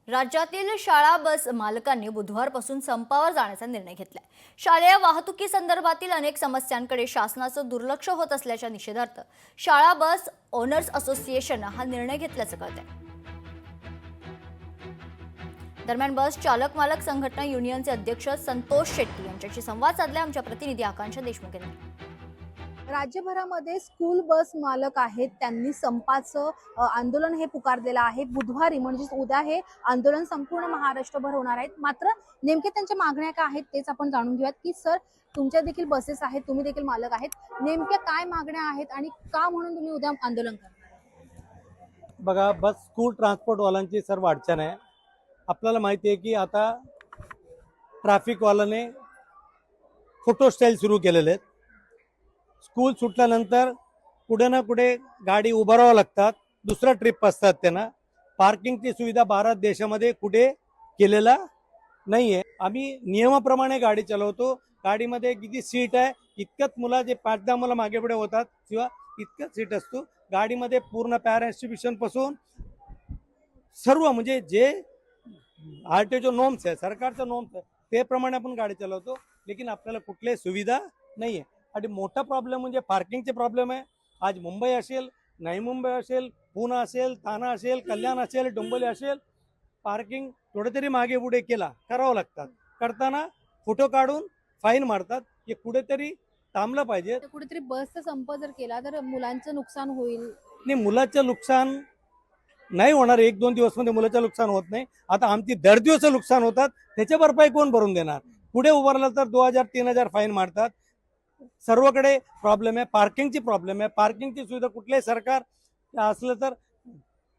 राज्यातील शाळा बस मालकांनी बुधवारपासून संपावर जाण्याचा निर्णय घेतलाय। शालेय वाहतुकी संदर्भातील अनेक समस्यांकडे शासनाचं दुर्लक्ष होत असल्याच्या निषेधार्थ शाळा बस ओनर्स असोसिएशन हा निर्णय घेतल्याचं कळतंय। दरम्यान बस चालक मालक संघटना युनियनचे अध्यक्ष संतोष शेट्टी यांच्याशी संवाद साधला आमच्या प्रतिनिधी आकांक्षा देशमुख यांनी। राज्यभरामध्ये स्कूल बस मालक आहेत, त्यांनी संपाचं आंदोलन हे पुकारलेलं आहे। बुधवारी म्हणजेच उद्या हे आंदोलन संपूर्ण महाराष्ट्रभर होणार आहेत। मात्र नेमके त्यांच्या मागण्या काय आहेत तेच आपण जाणून घेऊयात की सर, तुमच्या देखील बसेस आहेत, तुम्ही देखील मालक आहेत, नेमक्या काय मागण्या आहेत आणि का म्हणून तुम्ही उद्या आंदोलन करणार? बघा, बस स्कूल ट्रान्सपोर्ट वाल्यांची सर्व अडचण आहे। आपल्याला माहिती आहे की आता ट्रॅफिक वाल्याने फोटो स्टाईल सुरू केलेले आहेत। स्कूल सुटल्यानंतर कुठे ना कुठे गाडी उभारावं लागतात, दुसरा ट्रिप असतात त्यांना। पार्किंगची सुविधा भारत देशामध्ये कुठे केलेला नाही आहे। आम्ही नियमाप्रमाणे गाडी चालवतो, गाडीमध्ये किती सीट आहे इतक्याच मुलं, जे 5-10 मुलं मागे पुढे होतात किंवा इतकंच सीट असतो गाडीमध्ये। पूर्ण पॅरेंट्स पासून सर्व म्हणजे जे आरटीओ नॉर्म्स आहे, सरकारचं नॉर्म्स आहे त्याप्रमाणे आपण गाडी चालवतो, लेकिन आपल्याला कुठलीही सुविधा नाही आहे। आणि मोठा प्रॉब्लेम म्हणजे पार्किंगचे प्रॉब्लेम आहे। आज मुंबई असेल, नवी मुंबई असेल, पुणे असेल, ठाणा असेल, कल्याण असेल, डोंबिवली असेल, पार्किंग थोडे तरी मागे पुढे करावं लागतात। करताना फोटो काढून फाईन मारतात। हे कुठेतरी थांबलं पाहिजे। कुठेतरी बसचा संप जर केला तर मुलांचं नुकसान होईल। नाही, मुलाचं नुकसान नाही होणार, 1-2 दिवसमध्ये मुलाचं नुकसान होत नाही। आता आमची दर दिवस नुकसान होतात, त्याची भरपाई कोण भरून देणार? पुढे उभारलं तर 2000-3000 फाईन मारतात। सर्वकडे प्रॉब्लेम आहे, पार्किंगची प्रॉब्लेम आहे। पार्किंगची सुविधा कुठल्याही सरकार असलं तर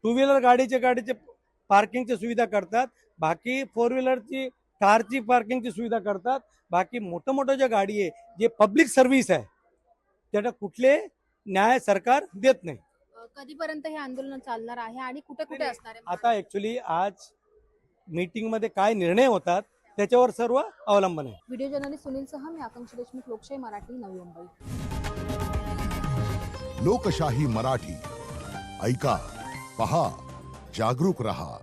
2 व्हीलर गाडीचे पार्किंगची सुविधा करतात, बाकी 4 व्हीलरची कारची पार्किंगची सुविधा करतात। बाकी मोठं ज्या गाडी आहे, जे पब्लिक सर्व्हिस आहे, त्याला कुठले न्याय सरकार देत नाही। कधीपर्यंत हे आंदोलन चालणार आहे आणि कुठे कुठे असणार आहे? आता ऍक्च्युली आज मीटिंग मध्ये काय निर्णय होतात त्याच्यावर सर्व अवलंबन आहे। व्हिडिओ जर्नलिस्ट सुनील सह मी आकांक्षा देशमुख, लोकशाही मराठी, नवी मुंबई। लोकशाही मराठी ऐका, पहा, जागरूक रहा।